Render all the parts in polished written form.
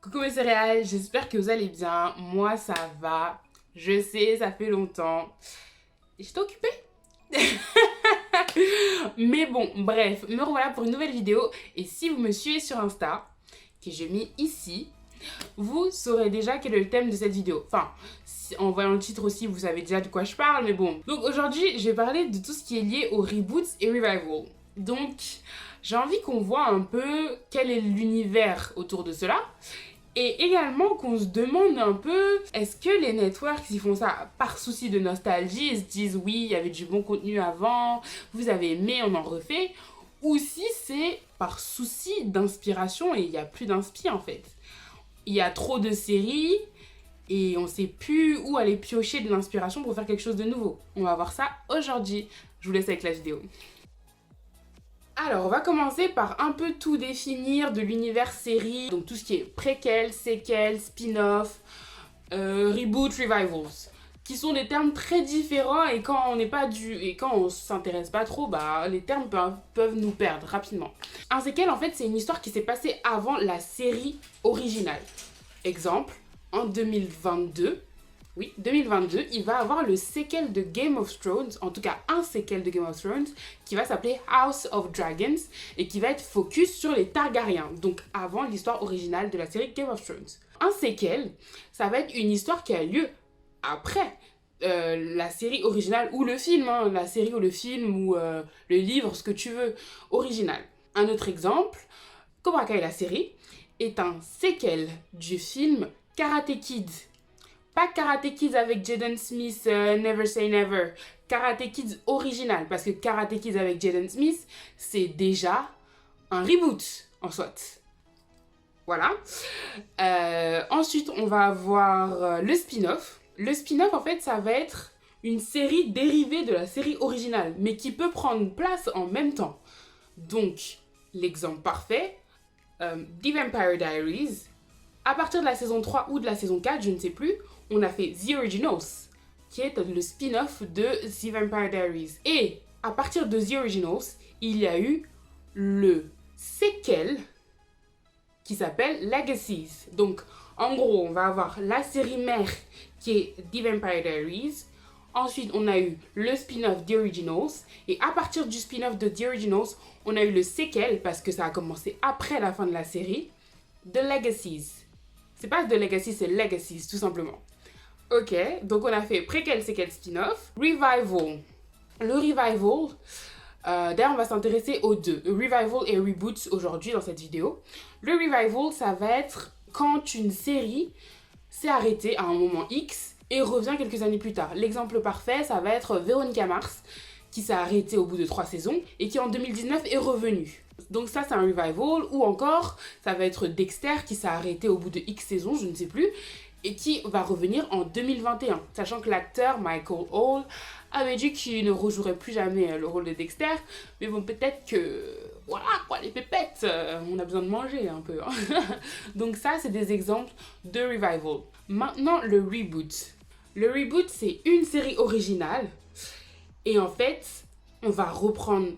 Coucou mes céréales, j'espère que vous allez bien. Moi ça va. Je sais, ça fait longtemps. J'étais occupée. Mais bon, bref, me revoilà pour une nouvelle vidéo. Et si vous me suivez sur Insta, que j'ai mis ici, vous saurez déjà quel est le thème de cette vidéo. Enfin, en voyant le titre aussi, vous savez déjà de quoi je parle, mais bon. Donc aujourd'hui, je vais parler de tout ce qui est lié aux reboots et revival. Donc, j'ai envie qu'on voit un peu quel est l'univers autour de cela. Et également qu'on se demande un peu, est-ce que les networks, ils font ça par souci de nostalgie, ils se disent oui, il y avait du bon contenu avant, vous avez aimé, on en refait, ou si c'est par souci d'inspiration et il n'y a plus d'inspi en fait. Il y a trop de séries et on sait plus où aller piocher de l'inspiration pour faire quelque chose de nouveau. On va voir ça aujourd'hui. Je vous laisse avec la vidéo. Alors, on va commencer par un peu tout définir de l'univers série, donc tout ce qui est préquel, séquel, spin-off, reboot, revivals, qui sont des termes très différents et quand on n'est pas et quand on s'intéresse pas trop, bah les termes peuvent nous perdre rapidement. Un séquel, en fait, c'est une histoire qui s'est passée avant la série originale. Exemple, en 2022. Oui, 2022, il va avoir le séquel de Game of Thrones, en tout cas un séquel de Game of Thrones, qui va s'appeler House of Dragons et qui va être focus sur les Targaryens, donc avant l'histoire originale de la série Game of Thrones. Un séquel, ça va être une histoire qui a lieu après la série originale ou le film, hein, la série ou le film ou le livre, ce que tu veux, original. Un autre exemple, Cobra Kai, la série, est un séquel du film Karate Kid. Pas Karate Kids avec Jaden Smith, Never Say Never. Karate Kids original, parce que Karate Kids avec Jaden Smith, c'est déjà un reboot, en soit. Voilà. Ensuite, on va avoir le spin-off. Le spin-off, en fait, ça va être une série dérivée de la série originale, mais qui peut prendre place en même temps. Donc, l'exemple parfait, The Vampire Diaries. À partir de la saison 3 ou de la saison 4, je ne sais plus, on a fait The Originals, qui est le spin-off de The Vampire Diaries. Et à partir de The Originals, il y a eu le séquel qui s'appelle Legacies. Donc, en gros, on va avoir la série mère qui est The Vampire Diaries. Ensuite, on a eu le spin-off The Originals. Et à partir du spin-off de The Originals, on a eu le séquel, parce que ça a commencé après la fin de la série, The Legacies. C'est pas The Legacy, c'est Legacies, tout simplement. Ok, donc on a fait préquel, séquel, spin-off. Revival. Le revival, d'ailleurs on va s'intéresser aux deux, revival et reboot aujourd'hui dans cette vidéo. Le revival, ça va être quand une série s'est arrêtée à un moment X et revient quelques années plus tard. L'exemple parfait, ça va être Véronica Mars, qui s'est arrêtée au bout de 3 saisons et qui en 2019 est revenue. Donc ça, c'est un revival. Ou encore, ça va être Dexter qui s'est arrêté au bout de X saisons, je ne sais plus, et qui va revenir en 2021. Sachant que l'acteur Michael Hall avait dit qu'il ne rejouerait plus jamais le rôle de Dexter. Mais bon, peut-être que... Voilà, quoi, les pépettes, on a besoin de manger un peu. Hein. Donc ça, c'est des exemples de revival. Maintenant, le reboot. Le reboot, c'est une série originale. Et en fait, on va reprendre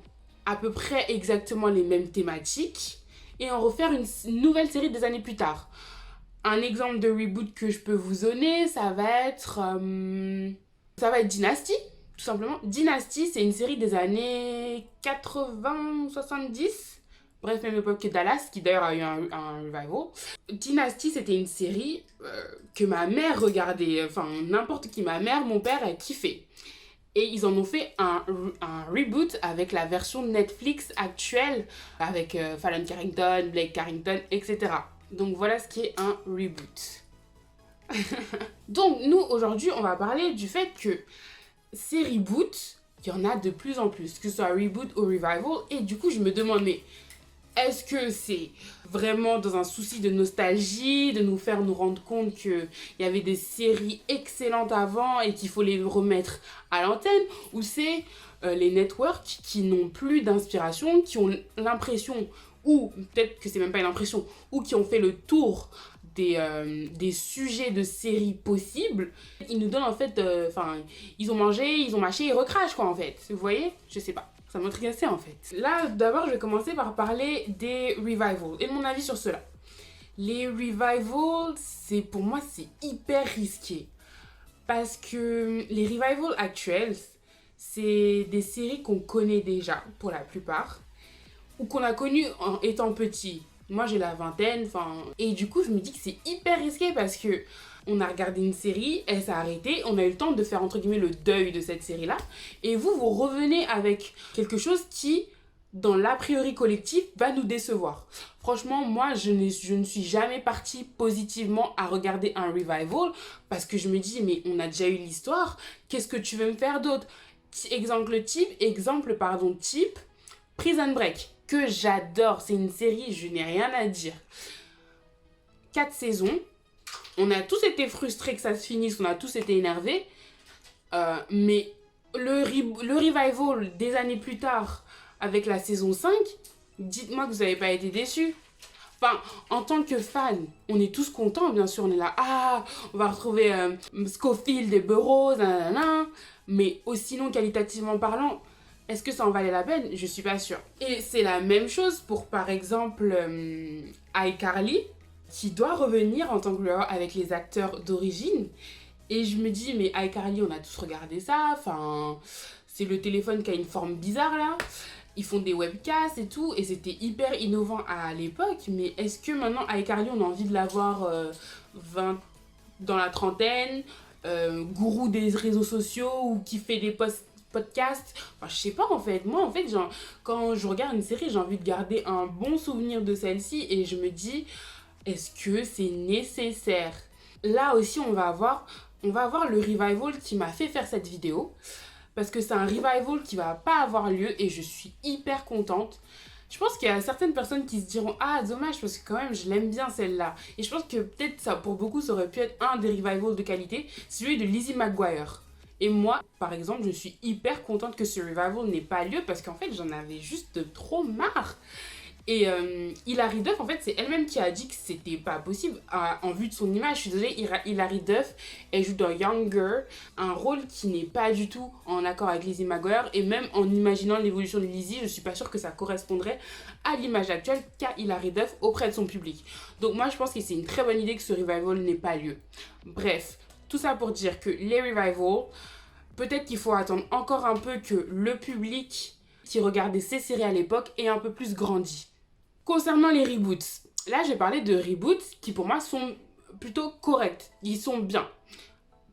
à peu près exactement les mêmes thématiques et en refaire une nouvelle série des années plus tard. Un exemple de reboot que je peux vous donner, ça va être Dynasty, tout simplement. Dynasty, c'est une série des années 80-70, bref, même époque que Dallas, qui d'ailleurs a eu un revival. Dynasty, c'était une série que ma mère regardait, enfin n'importe qui, ma mère, mon père, elle kiffait. Et ils en ont fait un reboot avec la version Netflix actuelle, avec Fallon Carrington, Blake Carrington, etc. Donc voilà ce qui est un reboot. Donc nous, aujourd'hui, on va parler du fait que ces reboots, il y en a de plus en plus, que ce soit reboot ou revival. Et du coup, je me demande, mais est-ce que c'est vraiment dans un souci de nostalgie, de nous faire nous rendre compte qu'il y avait des séries excellentes avant et qu'il faut les remettre à l'antenne, ou c'est les networks qui n'ont plus d'inspiration, qui ont l'impression, ou peut-être que c'est même pas une impression, ou qui ont fait le tour des sujets de séries possibles, ils nous donnent en fait, ils ont mangé, ils ont mâché, ils recrachent quoi en fait, vous voyez, je sais pas. Ça m'intéressait en fait. Là, d'abord, je vais commencer par parler des revivals et de mon avis sur cela. Les revivals, pour moi, c'est hyper risqué. Parce que les revivals actuels, c'est des séries qu'on connaît déjà, pour la plupart, ou qu'on a connues en étant petit. Moi, j'ai la vingtaine, et du coup, je me dis que c'est hyper risqué parce que on a regardé une série, elle s'est arrêtée, on a eu le temps de faire entre guillemets le deuil de cette série-là, et vous revenez avec quelque chose qui, dans l'a priori collectif, va nous décevoir. Franchement, moi, je ne suis jamais partie positivement à regarder un revival parce que je me dis, mais on a déjà eu l'histoire, qu'est-ce que tu veux me faire d'autre? Exemple type, Prison Break, que j'adore, c'est une série, je n'ai rien à dire. 4 saisons, on a tous été frustrés que ça se finisse, on a tous été énervés, mais le revival des années plus tard, avec la saison 5, dites-moi que vous n'avez pas été déçus. Enfin, en tant que fan, on est tous contents, bien sûr, on est là, on va retrouver Scofield et Burroughs, nanana, mais sinon, qualitativement parlant, est-ce que ça en valait la peine? Je suis pas sûre. Et c'est la même chose pour, par exemple, iCarly, qui doit revenir en tant que avec les acteurs d'origine. Et je me dis, mais iCarly, on a tous regardé ça, c'est le téléphone qui a une forme bizarre, là. Ils font des webcasts et tout, et c'était hyper innovant à l'époque, mais est-ce que maintenant, iCarly, on a envie de l'avoir dans la trentaine, gourou des réseaux sociaux, ou qui fait des podcasts? Je sais pas, en fait. Moi, en fait, quand je regarde une série, j'ai envie de garder un bon souvenir de celle-ci, et je me dis, est-ce que c'est nécessaire? Là aussi, on va avoir le revival qui m'a fait faire cette vidéo. Parce que c'est un revival qui va pas avoir lieu et je suis hyper contente. Je pense qu'il y a certaines personnes qui se diront « Ah, dommage, parce que quand même, je l'aime bien celle-là. » Et je pense que peut-être ça, pour beaucoup, ça aurait pu être un des revivals de qualité, celui de Lizzie McGuire. Et moi, par exemple, je suis hyper contente que ce revival n'ait pas lieu parce qu'en fait, j'en avais juste trop marre. Et Hilary Duff, en fait, c'est elle-même qui a dit que c'était pas possible en vue de son image. Je suis désolée, Hilary Duff, elle joue dans Younger, un rôle qui n'est pas du tout en accord avec Lizzie McGuire. Et même en imaginant l'évolution de Lizzie, je suis pas sûre que ça correspondrait à l'image actuelle qu'a Hilary Duff auprès de son public. Donc moi, je pense que c'est une très bonne idée que ce revival n'ait pas lieu. Bref, tout ça pour dire que les revivals, peut-être qu'il faut attendre encore un peu que le public qui regardait ces séries à l'époque ait un peu plus grandi. Concernant les reboots, là j'ai parlé de reboots qui pour moi sont plutôt corrects, ils sont bien.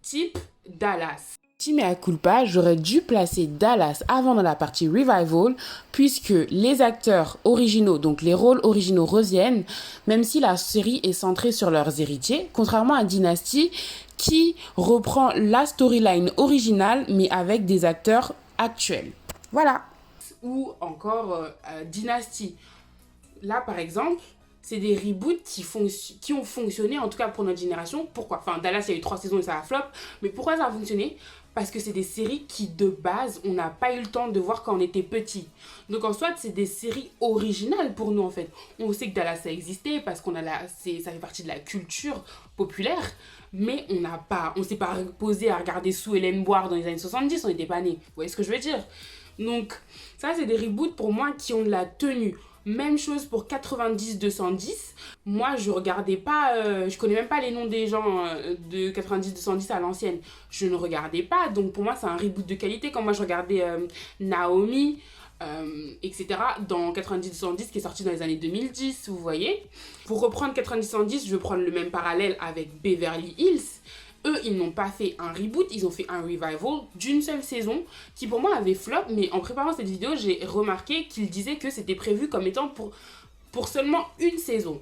Type Dallas. Si mea culpa, j'aurais dû placer Dallas avant dans la partie revival puisque les acteurs originaux, donc les rôles originaux reviennent, même si la série est centrée sur leurs héritiers, contrairement à Dynasty qui reprend la storyline originale mais avec des acteurs actuels. Voilà. Ou encore Dynasty. Là, par exemple, c'est des reboots qui ont fonctionné, en tout cas pour notre génération. Pourquoi? Dallas, il y a eu 3 saisons et ça a flop. Mais pourquoi ça a fonctionné? Parce que c'est des séries qui, de base, on n'a pas eu le temps de voir quand on était petit. Donc, en soi, c'est des séries originales pour nous, en fait. On sait que Dallas a existé parce ça fait partie de la culture populaire. Mais on s'est pas posé à regarder Sue Ellen Boire dans les années 70, on n'était pas nés. Vous voyez ce que je veux dire? Donc, ça, c'est des reboots pour moi qui ont de la tenue. Même chose pour 90-210. Moi, je regardais pas, je connais même pas les noms des gens de 90-210 à l'ancienne. Je ne regardais pas, donc pour moi, c'est un reboot de qualité. Quand moi, je regardais Naomi, etc. dans 90-210 qui est sorti dans les années 2010, vous voyez. Pour reprendre 90-210, je veux prendre le même parallèle avec Beverly Hills. Eux, ils n'ont pas fait un reboot, ils ont fait un revival d'une seule saison qui pour moi avait flop, mais en préparant cette vidéo, j'ai remarqué qu'ils disaient que c'était prévu comme étant pour seulement une saison.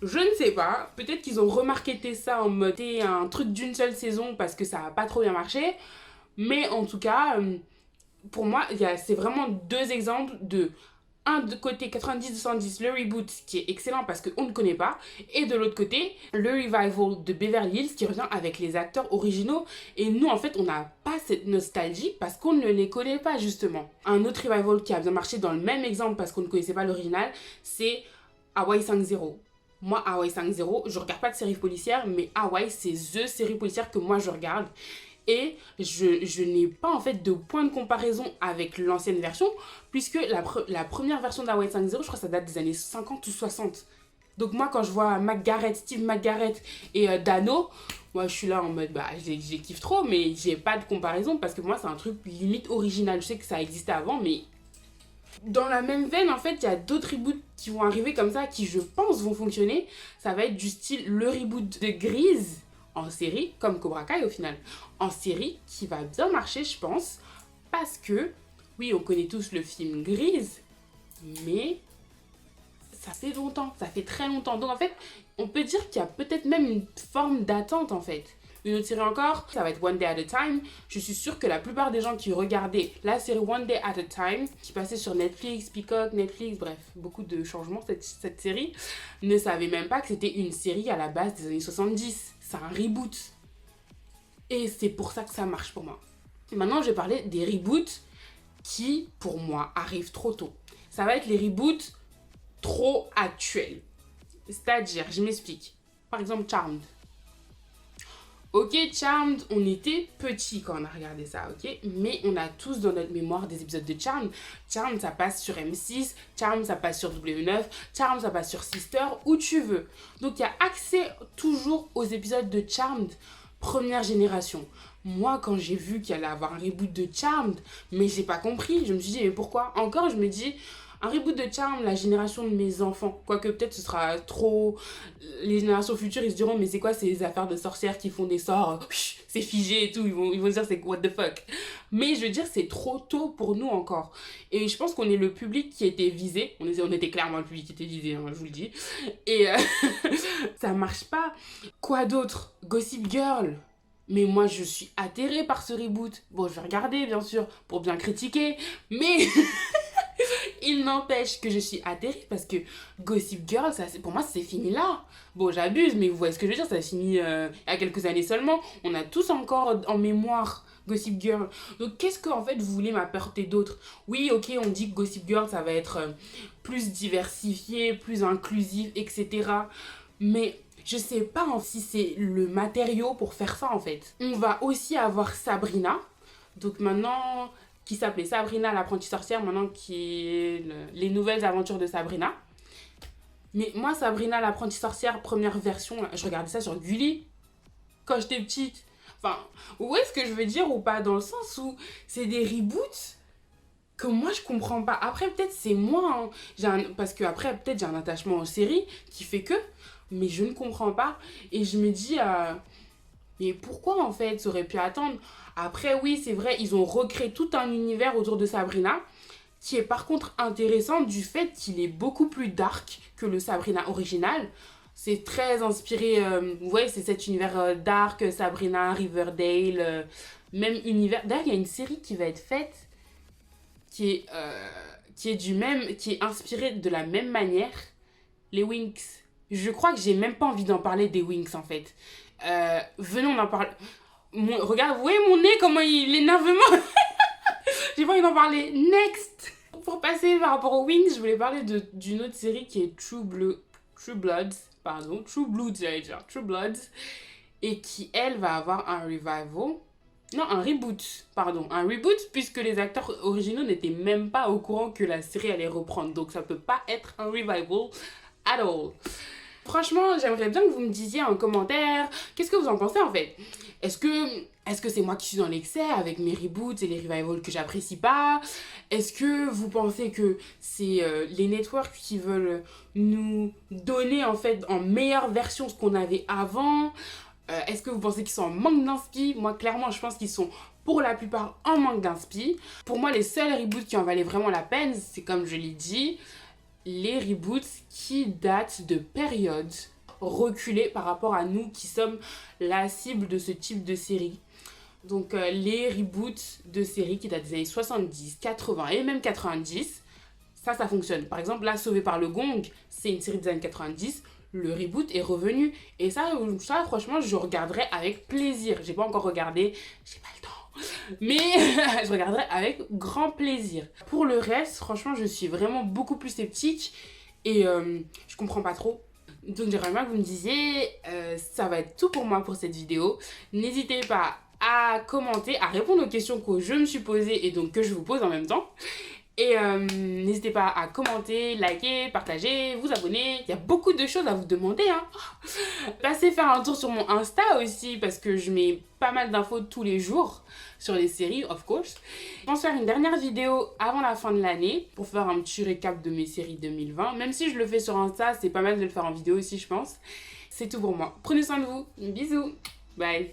Je ne sais pas, peut-être qu'ils ont remarketé ça en mode un truc d'une seule saison parce que ça n'a pas trop bien marché, mais en tout cas, pour moi, c'est vraiment 2 exemples de côté 90-210, le reboot qui est excellent parce qu'on ne connaît pas, et de l'autre côté, le revival de Beverly Hills qui revient avec les acteurs originaux. Et nous, en fait, on n'a pas cette nostalgie parce qu'on ne les connaît pas, justement. Un autre revival qui a bien marché dans le même exemple parce qu'on ne connaissait pas l'original, c'est Hawaii 5-0. Moi, Hawaii 5-0, je regarde pas de séries policières, mais Hawaii, c'est the série policière que moi, je regarde. Et je n'ai pas en fait de point de comparaison avec l'ancienne version, puisque la première version d'Hawaii 5.0, je crois que ça date des années 50 ou 60. Donc moi, quand je vois Steve McGarrett et Dano, moi je suis là en mode, bah j'ai kiffe trop, mais j'ai pas de comparaison parce que moi c'est un truc limite original. Je sais que ça existait avant, mais dans la même veine, en fait, il y a d'autres reboots qui vont arriver comme ça, qui je pense vont fonctionner. Ça va être du style le reboot de Grease en série, comme Cobra Kai au final, en série, qui va bien marcher, je pense, parce que, oui, on connaît tous le film Grease, mais ça fait longtemps, ça fait très longtemps. Donc en fait, on peut dire qu'il y a peut-être même une forme d'attente en fait. Une autre série encore, ça va être One Day at a Time. Je suis sûre que la plupart des gens qui regardaient la série One Day at a Time, qui passait sur Netflix, Peacock, Netflix, bref, beaucoup de changements cette série, ne savaient même pas que c'était une série à la base des années 70. C'est un reboot. Et c'est pour ça que ça marche pour moi. Et maintenant, je vais parler des reboots qui, pour moi, arrivent trop tôt. Ça va être les reboots trop actuels. C'est-à-dire, je m'explique. Par exemple, Charmed. Ok, Charmed, on était petits quand on a regardé ça, ok? Mais on a tous dans notre mémoire des épisodes de Charmed. Charmed, ça passe sur M6, Charmed, ça passe sur W9, Charmed, ça passe sur Sister, où tu veux. Donc, il y a accès toujours aux épisodes de Charmed, première génération. Moi, quand j'ai vu qu'il allait avoir un reboot de Charmed, mais j'ai pas compris. Je me suis dit, mais pourquoi? Encore, je me dis, un reboot de Charmed, la génération de mes enfants. Quoique peut-être ce sera trop... Les générations futures, ils se diront, mais c'est quoi ces affaires de sorcières qui font des sorts, c'est figé et tout. Ils vont se dire, c'est what the fuck. Mais je veux dire, c'est trop tôt pour nous encore. Et je pense qu'on est le public qui était visé. On était clairement le public qui était visé, hein, je vous le dis. Et ça marche pas. Quoi d'autre? Gossip Girl. Mais moi, je suis atterrée par ce reboot. Bon, je vais regarder, bien sûr, pour bien critiquer. Mais... Il n'empêche que je suis atterrée parce que Gossip Girl, ça, pour moi, c'est fini là. Bon, j'abuse, mais vous voyez ce que je veux dire, ça a fini il y a quelques années seulement. On a tous encore en mémoire Gossip Girl. Donc, qu'est-ce que en fait, vous voulez m'apporter d'autre? Oui, ok, on dit que Gossip Girl, ça va être plus diversifié, plus inclusif, etc. Mais je sais pas si c'est le matériau pour faire ça, en fait. On va aussi avoir Sabrina. Donc maintenant... qui s'appelait Sabrina l'apprentie sorcière, maintenant qui est les nouvelles aventures de Sabrina. Mais moi, Sabrina l'apprentie sorcière, première version, je regardais ça sur Gulli quand j'étais petite. Enfin, vous voyez ce que je veux dire ou pas? Dans le sens où c'est des reboots que moi, je comprends pas. Après, peut-être c'est moi, hein. Parce que après, peut-être j'ai un attachement aux séries qui fait que, mais je ne comprends pas. Et je me dis... mais pourquoi en fait ça aurait pu attendre? Après oui c'est vrai, ils ont recréé tout un univers autour de Sabrina qui est par contre intéressant du fait qu'il est beaucoup plus dark que le Sabrina original. C'est très inspiré, vous voyez c'est cet univers dark, Sabrina, Riverdale, même univers. D'ailleurs il y a une série qui va être faite qui est inspirée de la même manière, les Winx. Je crois que j'ai même pas envie d'en parler des Winx en fait. Venons en parler. Regarde, vous voyez mon nez, comment il énerve moi. J'ai pas envie d'en parler. Next. Pour passer par rapport aux Wings, je voulais parler d'une autre série qui est True Bloods, j'allais dire, True Bloods, et qui, elle, va avoir un revival. Non, un reboot, puisque les acteurs originaux n'étaient même pas au courant que la série allait reprendre. Donc ça peut pas être un revival at all. Franchement, j'aimerais bien que vous me disiez en commentaire, qu'est-ce que vous en pensez en fait? Est-ce que c'est moi qui suis dans l'excès avec mes reboots et les revivals que j'apprécie pas? Est-ce que vous pensez que c'est les networks qui veulent nous donner en fait en meilleure version ce qu'on avait avant? Est-ce que vous pensez qu'ils sont en manque d'inspi? Moi clairement je pense qu'ils sont pour la plupart en manque d'inspi. Pour moi les seuls reboots qui en valaient vraiment la peine, c'est comme je l'ai dit, les reboots qui datent de périodes reculées par rapport à nous qui sommes la cible de ce type de série. Donc les reboots de séries qui datent des années 70, 80 et même 90, ça fonctionne. Par exemple, là, Sauvé par le Gong, c'est une série des années 90, le reboot est revenu. Et ça franchement, je regarderai avec plaisir. J'ai pas encore regardé, j'ai pas le temps. Mais je regarderai avec grand plaisir. Pour le reste, franchement, je suis vraiment beaucoup plus sceptique et je comprends pas trop. Donc j'aimerais bien que vous me disiez, ça va être tout pour moi pour cette vidéo. N'hésitez pas à commenter, à répondre aux questions que je me suis posées et donc que je vous pose en même temps. Et n'hésitez pas à commenter, liker, partager, vous abonner. Il y a beaucoup de choses à vous demander, hein. Passez faire un tour sur mon Insta aussi parce que je mets pas mal d'infos tous les jours sur les séries, of course. Je pense faire une dernière vidéo avant la fin de l'année pour faire un petit récap de mes séries 2020. Même si je le fais sur Insta, c'est pas mal de le faire en vidéo aussi, je pense. C'est tout pour moi. Prenez soin de vous. Bisous. Bye.